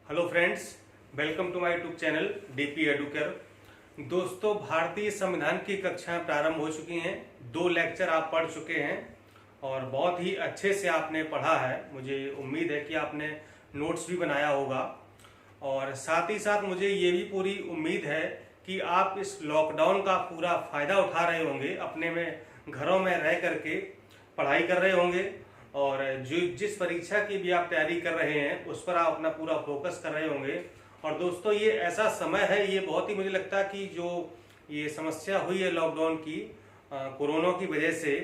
Hello friends, welcome to my YouTube channel DP Educare. दोस्तों, भारतीय संविधान की कक्षाएं प्रारंभ हो चुकी हैं। 2 लेक्चर आप पढ़ चुके हैं और बहुत ही अच्छे से आपने पढ़ा है। मुझे उम्मीद है कि आपने नोट्स भी बनाया होगा और साथ ही साथ मुझे ये भी पूरी उम्मीद है कि आप इस लॉकडाउन का पूरा फ़ायदा उठा रहे होंगे। अपने में घरों में रह करके पढ़ाई कर रहे होंगे और जिस परीक्षा की भी आप तैयारी कर रहे हैं उस पर आप अपना पूरा फोकस कर रहे होंगे। और दोस्तों, ये ऐसा समय है, ये बहुत ही मुझे लगता है कि जो ये समस्या हुई है लॉकडाउन की कोरोना की वजह से,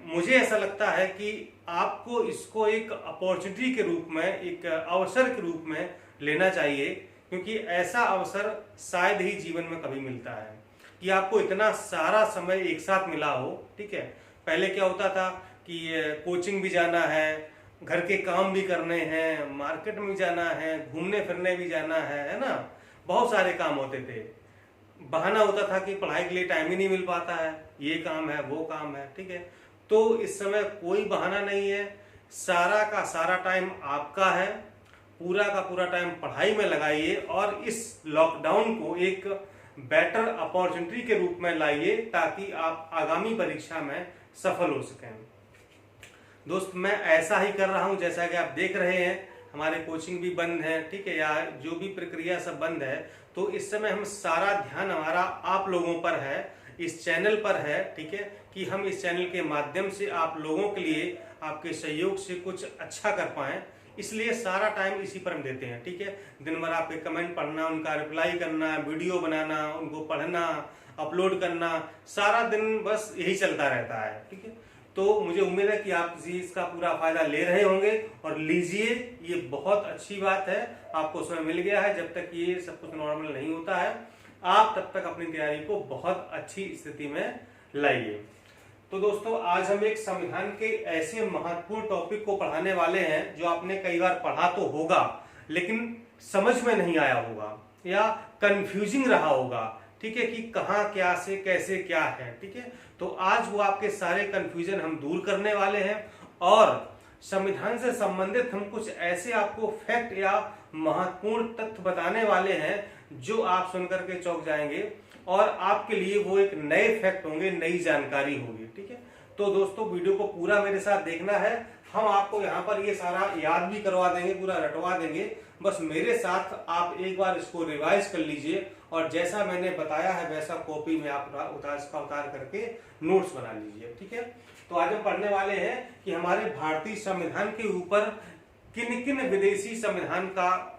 मुझे ऐसा लगता है कि आपको इसको एक अपॉर्चुनिटी के रूप में, एक अवसर के रूप में लेना चाहिए, क्योंकि ऐसा अवसर शायद ही जीवन में कभी मिलता है कि आपको इतना सारा समय एक साथ मिला हो। ठीक है, पहले क्या होता था कि कोचिंग भी जाना है, घर के काम भी करने हैं, मार्केट में भी जाना है, घूमने फिरने भी जाना है ना, बहुत सारे काम होते थे। बहाना होता था कि पढ़ाई के लिए टाइम ही नहीं मिल पाता है, ये काम है वो काम है। ठीक है, तो इस समय कोई बहाना नहीं है, सारा का सारा टाइम आपका है, पूरा का पूरा टाइम पढ़ाई में लगाइए और इस लॉकडाउन को एक बेटर अपॉर्चुनिटी के रूप में लाइए ताकि आप आगामी परीक्षा में सफल हो सकें। दोस्त, मैं ऐसा ही कर रहा हूं, जैसा कि आप देख रहे हैं हमारे कोचिंग भी बंद है, ठीक है, या जो भी प्रक्रिया सब बंद है। तो इस समय हम सारा ध्यान हमारा आप लोगों पर है, इस चैनल पर है। ठीक है, कि हम इस चैनल के माध्यम से आप लोगों के लिए, आपके सहयोग से कुछ अच्छा कर पाएं, इसलिए सारा टाइम इसी पर हम देते हैं। ठीक है, दिन भर आपके कमेंट पढ़ना, उनका रिप्लाई करना, वीडियो बनाना, उनको पढ़ना, अपलोड करना, सारा दिन बस यही चलता रहता है। ठीक है, तो मुझे उम्मीद है कि आप इसका पूरा फायदा ले रहे होंगे और लीजिए, ये बहुत अच्छी बात है। आपको समय मिल गया है, जब तक ये सब कुछ नॉर्मल नहीं होता है आप तब तक अपनी तैयारी को बहुत अच्छी स्थिति में लाइए। तो दोस्तों, आज हम एक संविधान के ऐसे महत्वपूर्ण टॉपिक को पढ़ाने वाले हैं जो आपने कई बार पढ़ा तो होगा लेकिन समझ में नहीं आया होगा या कंफ्यूजिंग रहा होगा। ठीक है, कि कहाँ क्या से कैसे क्या है। ठीक है, तो आज वो आपके सारे कंफ्यूजन हम दूर करने वाले हैं और संविधान से संबंधित हम कुछ ऐसे आपको फैक्ट या महत्वपूर्ण तथ्य बताने वाले हैं जो आप सुनकर के चौंक जाएंगे और आपके लिए वो एक नए फैक्ट होंगे, नई जानकारी होगी। ठीक है, तो दोस्तों, वीडियो को पूरा मेरे साथ देखना है। हम आपको यहाँ पर ये सारा याद भी करवा देंगे, पूरा रटवा देंगे। बस मेरे साथ आप एक बार इसको रिवाइज कर लीजिए और जैसा मैंने बताया है वैसा कॉपी में आप उतार करके नोट्स बना लीजिए। ठीक है, तो आज हम पढ़ने वाले हैं कि हमारे भारतीय संविधान के ऊपर किन किन विदेशी संविधान का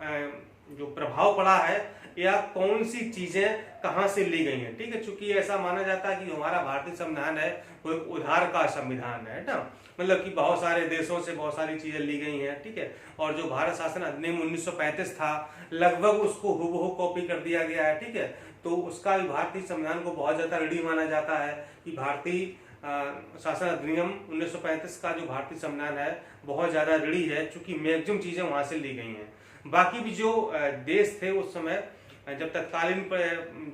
जो प्रभाव पड़ा है या कौन सी चीजें कहां से ली गई हैं। ठीक है, चूंकि ऐसा माना जाता है कि हमारा भारतीय संविधान है वो एक उधार का संविधान है ना, मतलब कि बहुत सारे देशों से बहुत सारी चीजें ली गई हैं। ठीक है, और जो भारत शासन अधिनियम 1935 था लगभग उसको हुबहू कॉपी कर दिया गया है। ठीक है, तो उसका भी भारतीय संविधान को बहुत ज्यादा ऋणी माना जाता है कि भारतीय शासन अधिनियम 1935 का जो भारतीय संविधान है बहुत ज्यादा ऋणी है, चूंकि मैक्सिमम चीजें वहां से ली गई हैं। बाकी भी जो देश थे उस समय, जब तत्कालीन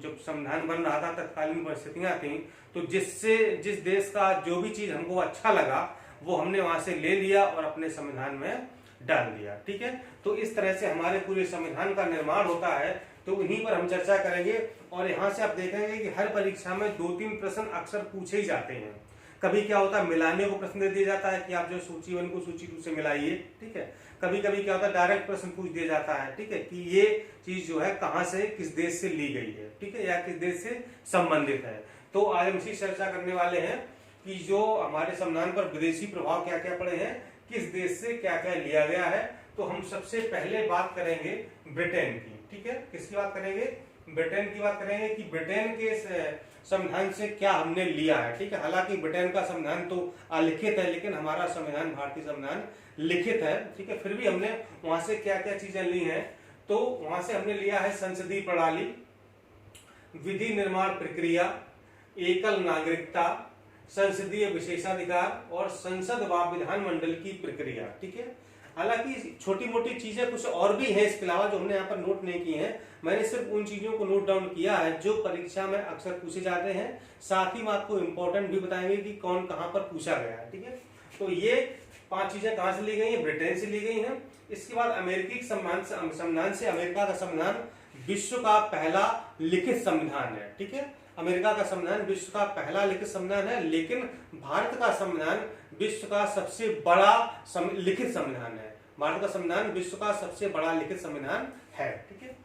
जब संविधान बन रहा था, तत्कालीन परिस्थितियां थी, तो जिस देश का जो भी चीज हमको अच्छा लगा वो हमने वहां से ले लिया और अपने संविधान में डाल दिया। ठीक है, तो इस तरह से हमारे पूरे संविधान का निर्माण होता है। तो इन्हीं पर हम चर्चा करेंगे और यहाँ से आप देखेंगे कि हर परीक्षा में 2-3 प्रश्न अक्सर पूछे ही जाते हैं। कभी क्या होता है, मिलाने को प्रश्न दे दिया जाता है कि आप जो सूची 1 को सूची 2 से मिलाइए। ठीक है, कभी कभी क्या होता है, डायरेक्ट प्रश्न पूछ दिया जाता है। ठीक है, कि ये चीज जो है कहां से, किस देश से ली गई है। ठीक है, या किस देश से संबंधित है। तो आज हम इसी चर्चा करने वाले हैं कि जो हमारे संविधान पर विदेशी प्रभाव क्या क्या पड़े हैं, किस देश से क्या क्या लिया गया है। तो हम सबसे पहले बात करेंगे ब्रिटेन की। ठीक है, किसकी बात करेंगे, ब्रिटेन की बात करेंगे कि ब्रिटेन के संविधान से क्या हमने लिया है। ठीक है, हालांकि ब्रिटेन का संविधान तो अलिखित है लेकिन हमारा संविधान, भारतीय संविधान लिखित है। ठीक है, फिर भी हमने वहां से क्या क्या चीजें ली हैं। तो वहां से हमने लिया है संसदीय प्रणाली, विधि निर्माण प्रक्रिया, एकल नागरिकता, संसदीय विशेषाधिकार और संसद व विधानमंडल की प्रक्रिया। ठीक है, हालांकि छोटी मोटी चीजें कुछ और भी हैं इसके अलावा जो हमने यहाँ पर नोट नहीं की हैं। मैंने सिर्फ उन चीजों को नोट डाउन किया है जो परीक्षा में अक्सर पूछे जाते हैं। साथ ही में आपको इम्पोर्टेंट भी बताएंगे कि कौन कहाँ पर पूछा गया है। ठीक है, तो ये 5 चीजें कहां से ली गई हैं? ब्रिटेन से ली गई हैं। इसके बाद अमेरिकी संविधान से अमेरिका का संविधान विश्व का पहला लिखित संविधान है। ठीक है, अमेरिका का संविधान विश्व का पहला लिखित संविधान है, लेकिन भारत का संविधान विश्व का सबसे बड़ा लिखित संविधान है। भारत का संविधान विश्व का सबसे बड़ा लिखित संविधान है। ठीक है,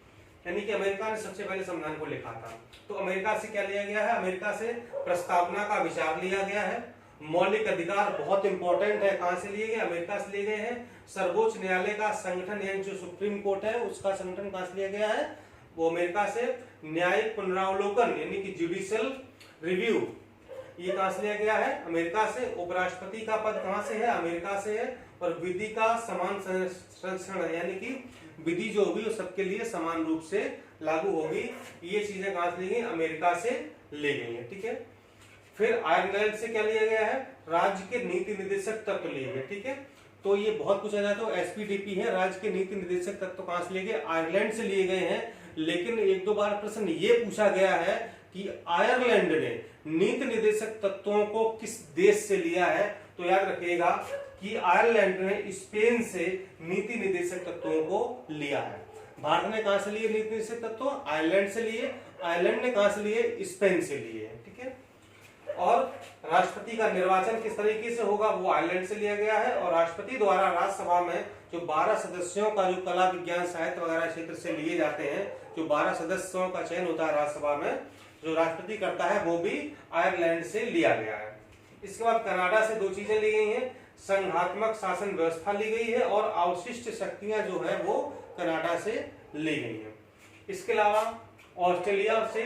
यानी कि अमेरिका ने सबसे पहले संविधान को लिखा था। तो अमेरिका से क्या लिया गया है? अमेरिका से प्रस्तावना का विचार लिया गया है। मौलिक अधिकार बहुत इंपॉर्टेंट है, कहां से लिए गए? अमेरिका से लिए गए हैं। सर्वोच्च न्यायालय का संगठन यानी जो सुप्रीम कोर्ट है उसका संगठन कहां से लिया गया है? वो अमेरिका से। न्यायिक पुनरावलोकन यानी कि जुडिशियल रिव्यू, ये कहां से लिया गया है? अमेरिका से। उपराष्ट्रपति का पद कहां से है? अमेरिका से है। और विधि का समान संरक्षण यानी कि विधि जो होगी वो सबके लिए समान रूप से लागू होगी, ये चीजें कहां से ली गई? अमेरिका से ले गई है। ठीक है, फिर आयरलैंड से क्या लिया गया है? राज्य के नीति निर्देशक तत्व लिए गए। ठीक है, तो ये बहुत पूछा जाता है। एसपीडीपी है, राज्य के नीति निर्देशक तत्व कहां से लिए गए? आयरलैंड से लिए गए हैं। लेकिन एक दो बार प्रश्न ये पूछा गया है कि आयरलैंड ने नीति निर्देशक तत्वों को किस देश से लिया है? तो याद रखिएगा कि आयरलैंड ने स्पेन से नीति निर्देशक तत्वों को लिया है। भारत ने कहां से लिए नीति निर्देशक तत्व? आयरलैंड से लिए। आयरलैंड ने कहां से लिए? स्पेन से लिए। ठीक है, और राष्ट्रपति का निर्वाचन किस तरीके से होगा? वो आयरलैंड से लिया गया है। और राष्ट्रपति द्वारा राज्यसभा में जो 12 सदस्यों का जो कला विज्ञान साहित्य वगैरह क्षेत्र से लिए जाते हैं, जो 12 सदस्यों का चयन होता है राज्यसभा में, जो राष्ट्रपति करता है वो भी आयरलैंड से लिया गया है। इसके बाद कनाडा से 2 चीजें ली गई हैं। संघात्मक शासन व्यवस्था ली गई है और अवशिष्ट शक्तियां जो है वो कनाडा से ली गई है। इसके अलावा ऑस्ट्रेलिया से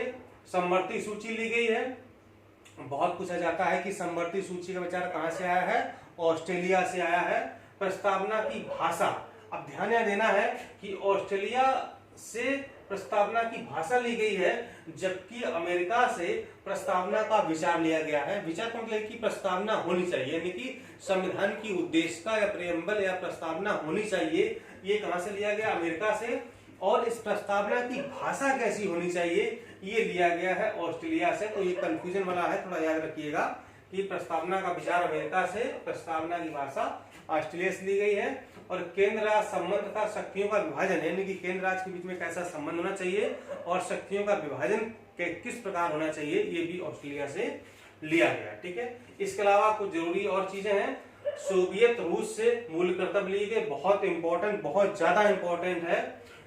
समवर्ती सूची ली गई है। बहुत पूछा जाता है कि समवर्ती सूची का विचार कहां से आया है? ऑस्ट्रेलिया से आया है। प्रस्तावना की भाषा, अब ध्यान यह देना है कि ऑस्ट्रेलिया से प्रस्तावना की भाषा ली गई है, जबकि अमेरिका से प्रस्तावना का विचार लिया गया है। विचार का मतलब कि प्रस्तावना होनी चाहिए, यानी कि संविधान की उद्देशिका या प्रेम्बल या प्रस्तावना होनी चाहिए। ये कहां से लिया गया? अमेरिका से। और इस प्रस्तावना की भाषा कैसी होनी चाहिए? ये लिया गया है ऑस्ट्रेलिया से। तो ये कंफ्यूजन वाला है, थोड़ा याद रखिएगा कि प्रस्तावना का विचार अमेरिका से, प्रस्तावना की भाषा ऑस्ट्रेलिया से ली गई है। और केंद्र राज्य संबंध तथा शक्तियों का विभाजन यानी कि केंद्र राज्य के बीच में कैसा संबंध होना चाहिए और शक्तियों का विभाजन किस प्रकार होना चाहिए, ये भी ऑस्ट्रेलिया से लिया गया। ठीक है, इसके अलावा कुछ जरूरी और चीजें हैं। सोवियत रूस से मूल कर्तव्य लिए गए, बहुत इंपॉर्टेंट, बहुत ज्यादा इंपॉर्टेंट है।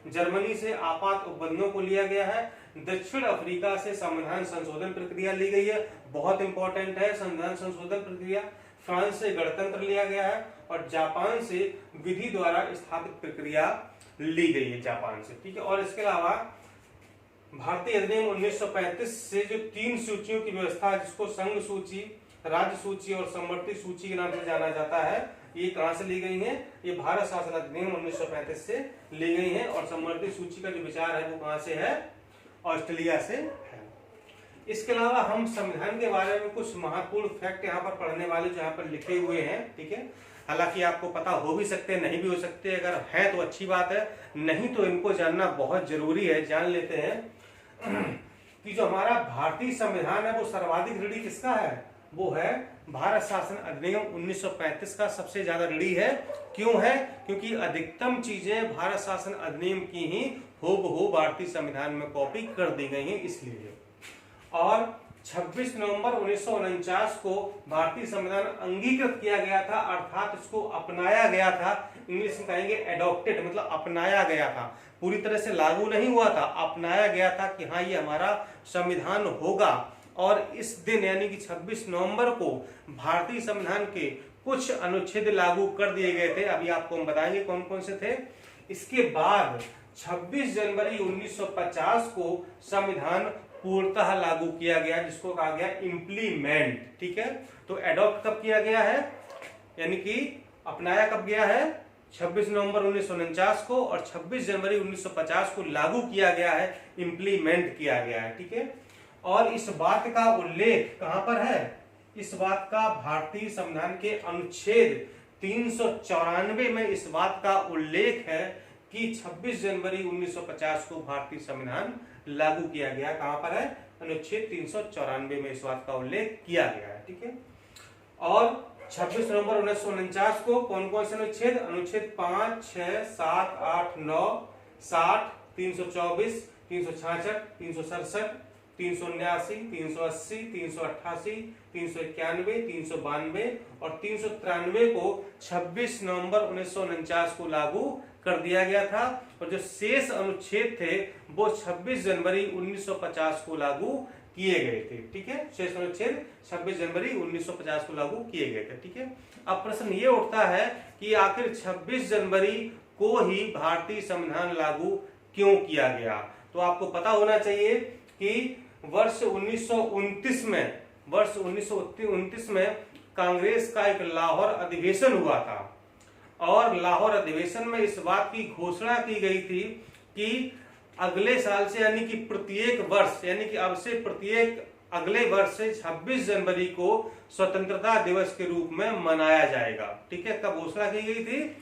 जर्मनी से आपात उपबंधों को लिया गया है। दक्षिण अफ्रीका से संविधान संशोधन प्रक्रिया ली गई है, बहुत इंपॉर्टेंट है संविधान संशोधन प्रक्रिया। फ्रांस से गणतंत्र लिया गया है और जापान से विधि द्वारा स्थापित प्रक्रिया ली गई है, जापान से। ठीक है, और इसके अलावा भारतीय अधिनियम 1935 से जो 3 सूचियों की व्यवस्था, जिसको संघ सूची, राज्य सूची और समवर्ती सूची के नाम से जाना जाता है, ये कहां से ली गई है? ये भारत शासन अधिनियम 1935 से ली गई है। और समवर्ती सूची का जो विचार है वो कहां से है? ऑस्ट्रेलिया से है। इसके अलावा हम संविधान के बारे में कुछ महत्वपूर्ण फैक्ट यहाँ पर पढ़ने वाले जो यहाँ पर लिखे हुए हैं। ठीक है, हालांकि आपको पता हो भी सकते हैं, नहीं भी हो सकते। अगर है तो अच्छी बात है, नहीं तो इनको जानना बहुत जरूरी है। जान लेते हैं कि जो हमारा भारतीय संविधान है वो सर्वाधिक ऋणी किसका है? वो है भारत शासन अधिनियम 1935 का सबसे ज्यादा ऋणी है। क्यों है? क्योंकि अधिकतम चीजें भारत शासन अधिनियम की ही हूबहू भारतीय संविधान में कॉपी कर दी गई हैं, इसलिए। और 26 नवंबर 1949 को भारतीय संविधान अंगीकृत किया गया था, अर्थात इसको अपनाया गया था। इंग्लिश में कहेंगे एडॉप्टेड, मतलब अपनाया गया था, पूरी तरह से लागू नहीं हुआ था, अपनाया गया था कि हाँ ये हमारा संविधान होगा। और इस दिन यानी कि 26 नवंबर को भारतीय संविधान के कुछ अनुच्छेद लागू कर दिए गए थे। अभी आपको हम बताएंगे कौन कौन से थे। इसके बाद 26 जनवरी 1950 को संविधान पूर्णतः लागू किया गया, जिसको कहा गया इम्प्लीमेंट। ठीक है, तो एडॉप्ट कब किया गया है, यानी कि अपनाया कब गया है? 26 नवंबर 1949 को, और 26 जनवरी 1950 को लागू किया गया है, इम्प्लीमेंट किया गया है। ठीक है, और इस बात का उल्लेख कहां पर है? इस बात का भारतीय संविधान के अनुच्छेद 394 में इस बात का उल्लेख है कि 26 जनवरी 1950 को भारतीय संविधान लागू किया गया। कहां पर है? अनुच्छेद 394 में इस बात का उल्लेख किया गया है। ठीक है, और 26 नवंबर 1949 को कौन कौन से अनुच्छेद, अनुच्छेद 5, 6, 7, 8, 9, 60, 324, 366, 367, 379, 380, 388, 391, 392 और 393 को 26 नवंबर 1949 को लागू कर दिया गया था और जो शेष अनुच्छेद थे वो 26 जनवरी 1950 को लागू किए गए थे। ठीक है, शेष अनुच्छेद 26 जनवरी 1950 को लागू किए गए थे। ठीक है, अब प्रश्न ये उठता है कि आखिर 26 जनवरी को ही भारतीय संविधान लागू क्यों किया गया। तो आपको पता होना चाहिए कि वर्ष 1929 में कांग्रेस का एक लाहौर अधिवेशन हुआ था और लाहौर अधिवेशन में इस बात की घोषणा की गई थी कि अगले साल से यानी कि प्रत्येक वर्ष यानी कि अब से प्रत्येक अगले वर्ष से 26 जनवरी को स्वतंत्रता दिवस के रूप में मनाया जाएगा। ठीक है, कब घोषणा की गई थी?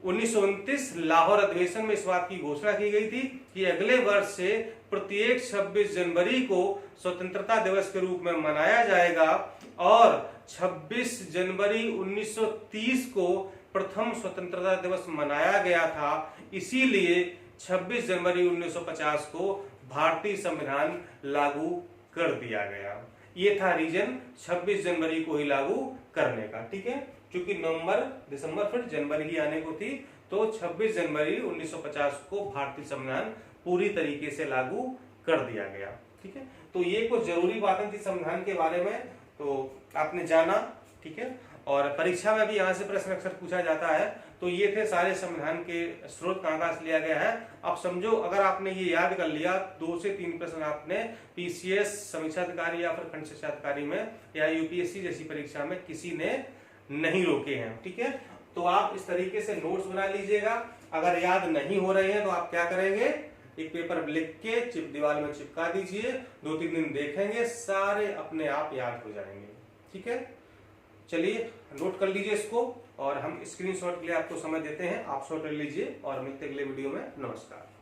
1929 लाहौर अधिवेशन में इस बात की घोषणा की गई थी कि अगले वर्ष से प्रत्येक 26 जनवरी को स्वतंत्रता दिवस के रूप में मनाया जाएगा और 26 जनवरी 1930 को प्रथम स्वतंत्रता दिवस मनाया गया था, इसीलिए 26 जनवरी 1950 को भारतीय संविधान लागू कर दिया गया। ये था रीजन 26 जनवरी को ही लागू करने का। ठीक है, क्योंकि नवंबर, दिसंबर, फिर जनवरी ही आने को थी, तो 26 जनवरी 1950 को भारतीय संविधान पूरी तरीके से लागू कर दिया गया। ठीक है, तो ये कुछ जरूरी बातें थी संविधान के बारे में, तो आपने जाना। ठीक है, और परीक्षा में भी यहाँ से प्रश्न अक्सर पूछा जाता है। तो ये थे सारे संविधान के स्रोत कहाँ से लिया गया है। अब समझो, अगर आपने ये याद कर लिया, 2 से 3 प्रश्न आपने पीसीएस, समीक्षा अधिकारी या फिर खंड शिक्षा अधिकारी में या यूपीएससी जैसी परीक्षा में किसी ने नहीं रोके हैं। ठीक है, तो आप इस तरीके से नोट्स बना लीजिएगा। अगर याद नहीं हो रहे हैं तो आप क्या करेंगे, एक पेपर लिख के दीवार में चिपका दीजिए, 2-3 दिन देखेंगे, सारे अपने आप याद हो जाएंगे। ठीक है, चलिए नोट कर लीजिए इसको और हम स्क्रीनशॉट के लिए आपको समय देते हैं, आप शॉट ले लीजिए और मिलते अगले वीडियो में। नमस्कार।